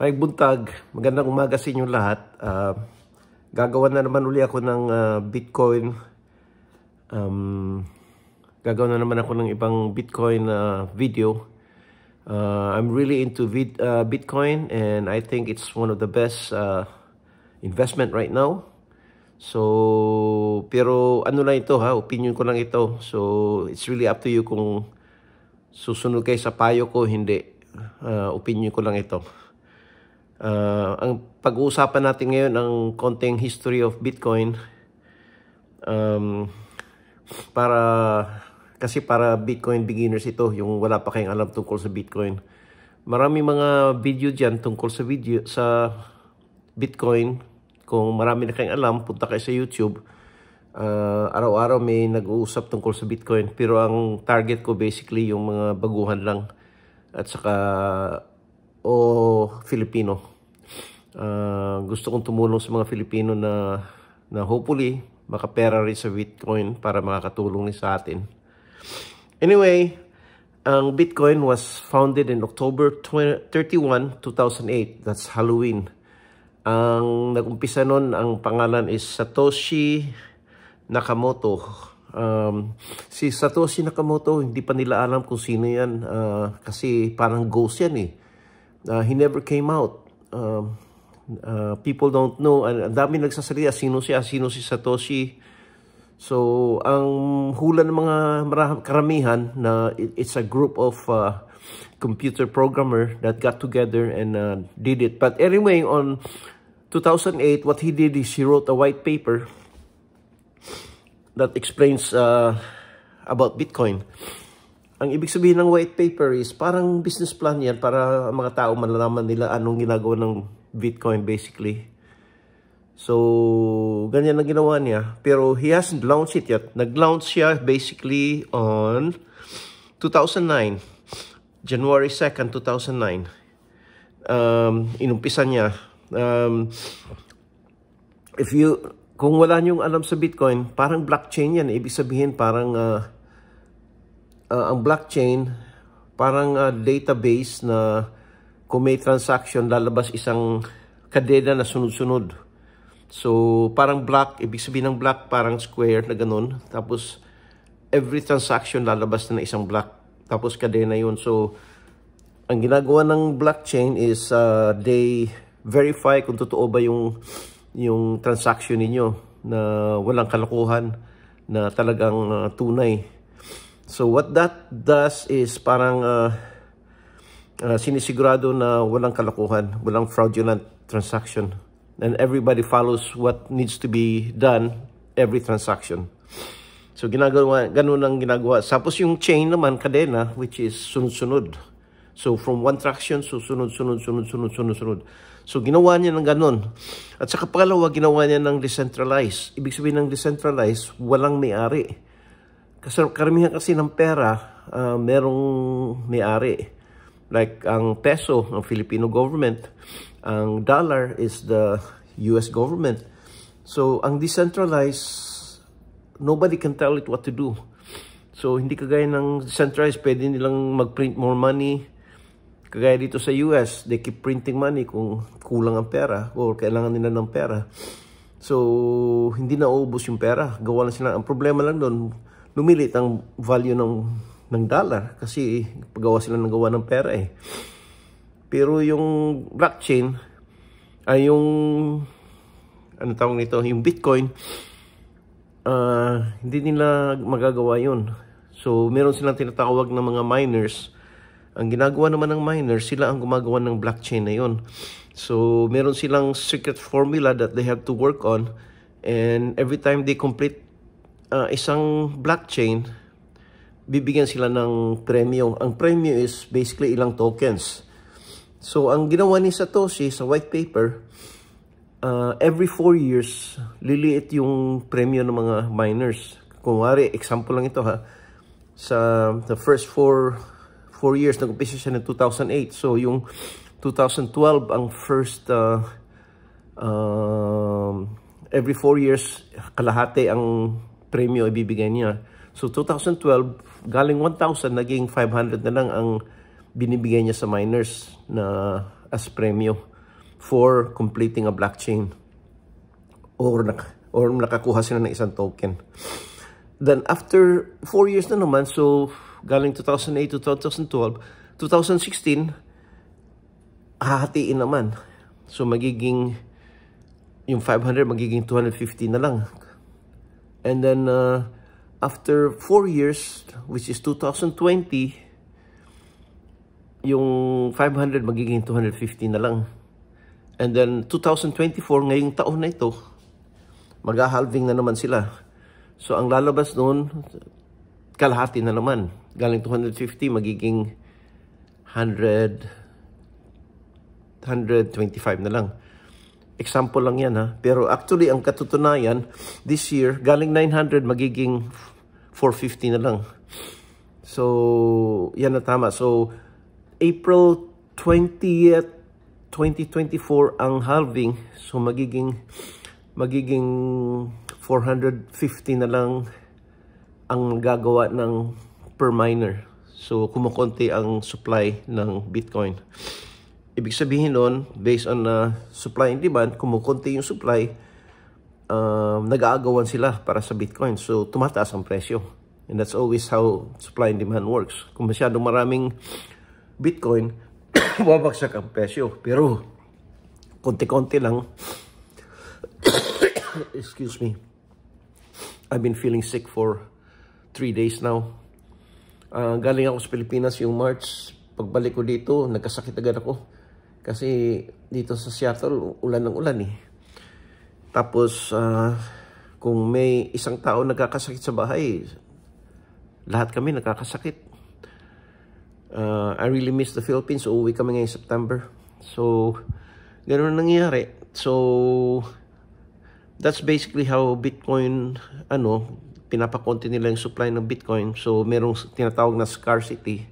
Mike Buntag, magandang umaga sa inyong lahat. Gagawa na naman uli ako ng Bitcoin. Gagawa na naman ako ng ibang Bitcoin video. I'm really into Bitcoin and I think it's one of the best investment right now. So, pero ano lang ito ha, opinion ko lang ito. So, it's really up to you kung susunod kayo sa payo ko, hindi. Opinion ko lang ito. Ang pag-uusapan natin ngayon ang konting history of Bitcoin kasi para Bitcoin beginners ito, yung wala pa kayong alam tungkol sa Bitcoin. Marami mga video dyan tungkol sa Bitcoin. Kung marami na kayong alam, punta kayo sa YouTube. Araw-araw may nag-uusap tungkol sa Bitcoin, pero ang target ko basically yung mga baguhan lang at saka Filipino. Gusto kong tumulong sa mga Filipino na hopefully makapera rin sa Bitcoin para makakatulong rin sa atin. Anyway, ang Bitcoin was founded in October 31, 2008. That's Halloween. Ang nag-umpisa nun, ang pangalan is Satoshi Nakamoto. Si Satoshi Nakamoto, hindi pa nila alam kung sino yan kasi parang ghost yan eh. He never came out. People don't know. Ang dami nagsasalita sino si Satoshi. So, ang hula ng mga karamihan na it's a group of computer programmer that got together and did it. But anyway, on 2008, what he did is he wrote a white paper that explains about Bitcoin. Ang ibig sabihin ng white paper is parang business plan yan para ang mga tao malalaman nila anong ginagawa ng Bitcoin basically. So, ganyan ang ginawa niya. Pero he hasn't launched it yet. Nag-launch siya basically on 2009. January 2nd, 2009. Inumpisa niya. Kung wala niyong alam sa Bitcoin, parang blockchain yan. Ibig sabihin parang ang blockchain, parang database na kung may transaction, lalabas isang kadena na sunod-sunod. So, parang block, ibig sabihin ng block, parang square na ganun. Tapos, every transaction lalabas na isang block. Tapos, kadena yun. So, ang ginagawa ng blockchain is they verify kung totoo ba yung transaction ninyo na walang kalokohan, na talagang tunay. So, what that does is parang sinisigurado na walang kalokohan, walang fraudulent transaction. And everybody follows what needs to be done every transaction. So, ganun ang ginagawa. Tapos yung chain naman, kadena, which is sunod-sunod. So, from one transaction, so sunod. So, ginawa niya ng ganun. At saka pangalawa, ginawa niya ng decentralized. Ibig sabihin ng decentralized, walang may-ari. Kasi karamihan kasi ng pera, merong may-ari. Like ang peso, ang Filipino government. Ang dollar is the US government. So, ang decentralized, nobody can tell it what to do. So, hindi kagaya ng decentralized, pwede nilang mag-print more money. Kagaya dito sa US, they keep printing money kung kulang ang pera o kailangan nila ng pera. So, hindi na uubos yung pera. Gawa na sila. Ang problema lang doon, lumilit ang value ng dollar kasi paggawa sila ng gawa ng pera eh. Pero yung blockchain ay yung tawag nito, yung Bitcoin, hindi nila magagawa yun. So, meron silang tinatawag na mga miners. Ang ginagawa naman ng miners, sila ang gumagawa ng blockchain na yun. So, meron silang secret formula that they have to work on. And every time they complete isang blockchain, bibigyan sila ng premyo. Ang premyo is basically ilang tokens. So, ang ginawa ni Satoshi sa white paper, every 4 years, liliit yung premyo ng mga miners. Kung wari, example lang ito ha, sa the first 4 years, nag-umpisa siya ng 2008. So, yung 2012, ang first, every 4 years, kalahati ang premyo ibibigay niya. So, 2012, galing 1,000, naging 500 na lang ang binibigay niya sa miners na as premyo. for completing a blockchain or nakakuha sila ng isang token. Then after 4 years na naman, so galing 2008 to 2012, 2016, hahatiin naman. So magiging, yung 500 magiging 250 na lang. And then after 4 years, which is 2020, yung 500 magiging 250 na lang. And then 2024, ngayong taon na ito, mag-halving na naman sila. So ang lalabas noon, kalahati na naman. Galing 250, magiging 125 na lang. Example lang yan, ha. Pero actually, ang katutunayan, this year, galing 900, magiging 450 na lang. So, yan na tama. So, April 20th, 2024 ang halving. So, magiging 450 na lang ang gagawa ng per miner. So, kumukonti ang supply ng Bitcoin. Ibig sabihin nun, based on supply and demand, kumukonti yung supply, nag-aagawan sila para sa Bitcoin. So, tumataas ang presyo. And that's always how supply and demand works. Kung masyadong maraming Bitcoin, babagsak ang presyo. Pero, konti-konti lang. Excuse me. I've been feeling sick for 3 days now. Galing ako sa Pilipinas yung March. Pagbalik ko dito, nagkasakit agad ako. Kasi dito sa Seattle, ulan ng ulan eh. Tapos, kung may isang tao nagkakasakit sa bahay, lahat kami nagkakasakit. I really miss the Philippines. Uuwi kami ngayong September. So, ganoon ang nangyayari. So, that's basically how Bitcoin, pinapakonti nila yung supply ng Bitcoin. So, merong tinatawag na scarcity.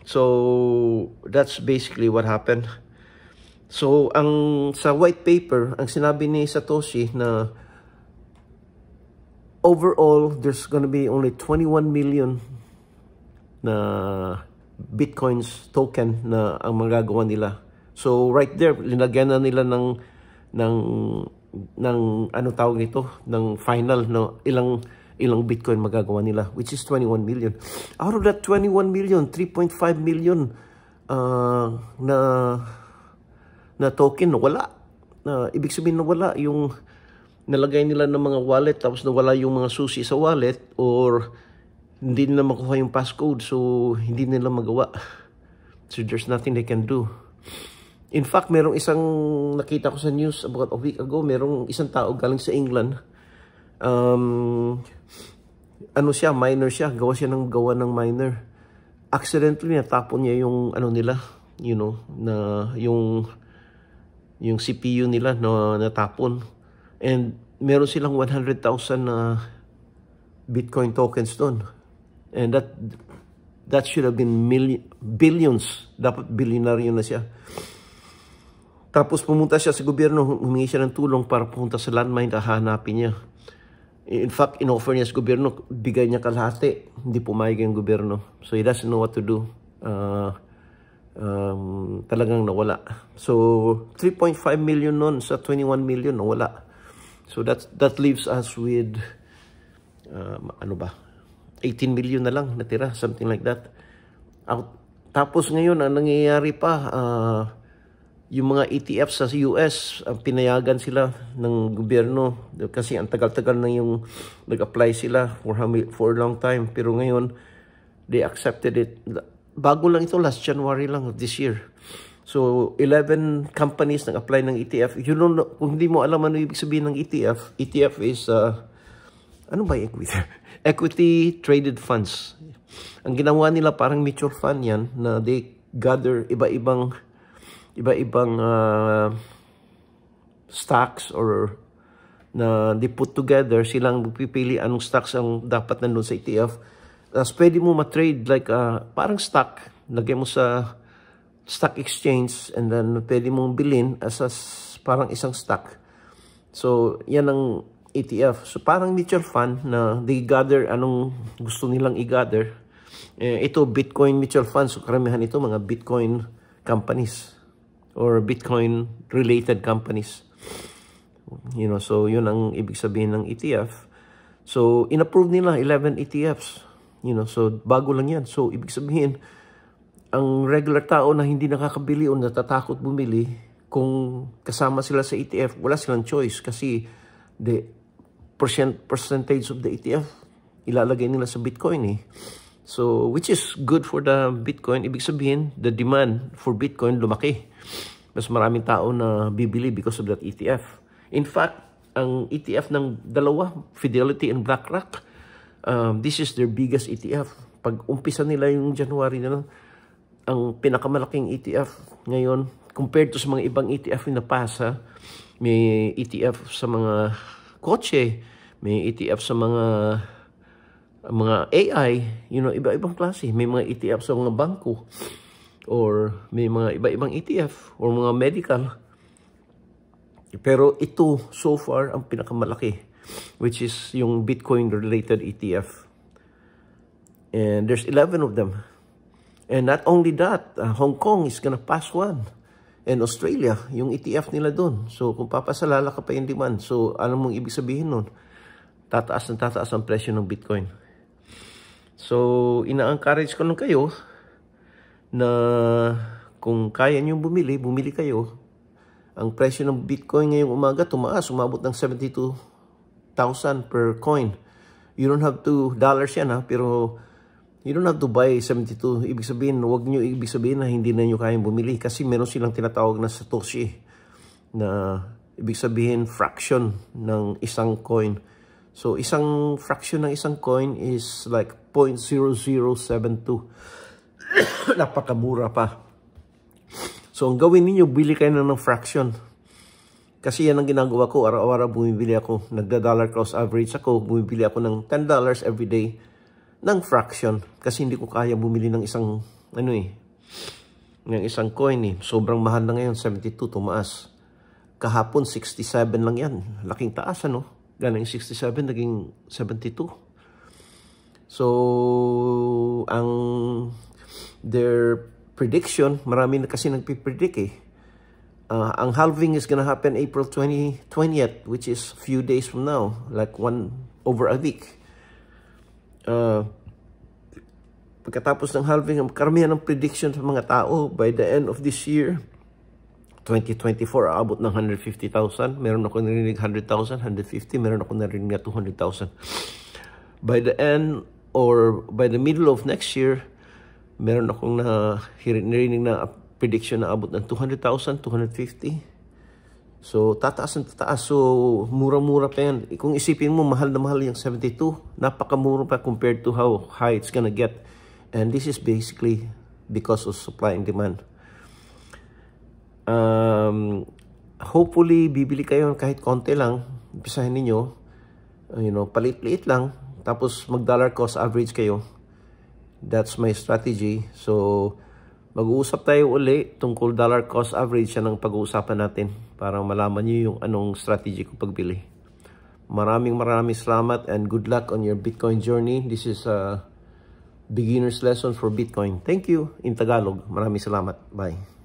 So, that's basically what happened. So, sa white paper, ang sinabi ni Satoshi na overall, there's gonna be only 21 million na Bitcoins token na ang magagawa nila. So, right there, linagyan na nila ng ano tawag nito, ng final, no? Ilang Bitcoin magagawa nila, which is 21 million. Out of that 21 million, 3.5 million na token wala. Ibig sabihin wala yung nalagay nila ng mga wallet, tapos nawala yung mga susi sa wallet, or hindi nila makuha yung passcode, so hindi nila magawa. So there's nothing they can do. In fact, merong isang nakita ko sa news about a week ago, merong isang tao galing sa England. Miner siya, gawa ng miner. Accidentally natapon niya yung nila, na yung CPU nila na natapon. And meron silang 100,000 na Bitcoin tokens doon. And that should have been billions. Dapat bilyonaryo na siya. Tapos pumunta siya sa gobyerno, humingi siya ng tulong para pumunta sa landmine, hahanapin niya. In fact, in-offer niya sa gobyerno, bigay niya kalahati. Hindi pumayag yung gobyerno. So he doesn't know what to do. Talagang nawala. So 3.5 million nun sa 21 million nawala. So that leaves us with 18 million na lang natira, something like that. Tapos ngayon, ang nangyayari pa, yung mga ETF sa US, pinayagan sila ng gobyerno kasi ang tagal-tagal na yung nag-apply sila for a long time. Pero ngayon, they accepted it. Bago lang ito, last January lang of this year. So, 11 companies nag-apply ng ETF. Kung hindi mo alam ano ibig sabihin ng ETF, ETF is, ano ba equity? Equity traded funds. Ang ginawa nila parang mutual fund yan, na they gather iba-ibang stocks, or na they put together, silang pipili anong stocks ang dapat nandun sa ETF. Tapos pwede mo ma-trade like parang stock, lagay mo sa stock exchange, and then pwede mong bilhin as parang isang stock. So yan ang ETF. So parang mutual fund na they gather anong gusto nilang i-gather. Ito Bitcoin mutual fund, so karamihan ito mga Bitcoin companies. or Bitcoin-related companies. So yun ang ibig sabihin ng ETF. So, in-approve nila 11 ETFs. So bago lang yan. So, ibig sabihin, ang regular tao na hindi nakakabili o natatakot bumili, kung kasama sila sa ETF, wala silang choice kasi the percentage of the ETF ilalagay nila sa Bitcoin eh. So, which is good for the Bitcoin. Ibig sabihin, the demand for Bitcoin lumaki. Mas maraming tao na bibili because of that ETF. In fact, ang ETF ng dalawa, Fidelity and BlackRock, this is their biggest ETF. Pag umpisa nila yung January na, ang pinakamalaking ETF ngayon, compared to sa mga ibang ETF na pasa, may ETF sa mga kotse, may ETF sa mga AI, iba-ibang klase. May mga ETF sa mga bangko, or may mga iba-ibang ETF, or mga medical. Pero ito, so far, ang pinakamalaki, which is yung Bitcoin-related ETF. And there's 11 of them. And not only that, Hong Kong is gonna pass one. And Australia, yung ETF nila doon. So, kung papasalala ka pa yung demand, so, alam mong ibig sabihin nun, tataas ang presyo ng Bitcoin. So, ina-encourage ko lang kayo na kung kaya nyo bumili kayo. Ang presyo ng Bitcoin ngayong umaga tumaas, umabot ng 72,000 per coin. You don't have to dollars yan pero you don't have to buy 72. Ibig sabihin, ibig sabihin na hindi na nyo kayang bumili kasi meron silang tinatawag na Satoshi na ibig sabihin fraction ng isang coin. So, isang fraction ng isang coin is like 0.0072. Napakamura pa. So, ang gawin ninyo, bili kayo ng fraction. Kasi yan ang ginagawa ko. Araw-araw bumibili ako. Nagda-dollar cost average ako. Bumibili ako ng $10 every day ng fraction. Kasi hindi ko kaya bumili ng isang, ng isang coin eh. Sobrang mahal na ngayon, 72, tumaas. Kahapon, 67 lang yan. Laking taas, Galing 67, naging 72. So, their prediction, marami na kasi nagpipredict eh. Ang halving is gonna happen April 20th, which is few days from now, like over a week. Pagkatapos ng halving, karamihan ng prediction sa mga tao, by the end of this year, 2024, aabot ng 150,000. Meron ako narinig 100,000, 150, meron ako narinig na 200,000. By the end, or by the middle of next year, meron akong narinig na prediction na abot ng 200,000, 250. So, tataas. So, mura-mura pa yan. Kung isipin mo, mahal na mahal yung 72. Napakamura pa compared to how high it's gonna get. And this is basically because of supply and demand. Hopefully, bibili kayo kahit konti lang. Umpisahin ninyo. Palit-liit lang. Tapos, mag-dollar cost average kayo. That's my strategy. So, mag-uusap tayo uli tungkol dollar cost average. Yan ang pag-uusapan natin para malaman nyo yung anong strategy ko pagbili. Maraming salamat and good luck on your Bitcoin journey. This is a beginner's lesson for Bitcoin. Thank you in Tagalog. Maraming salamat. Bye.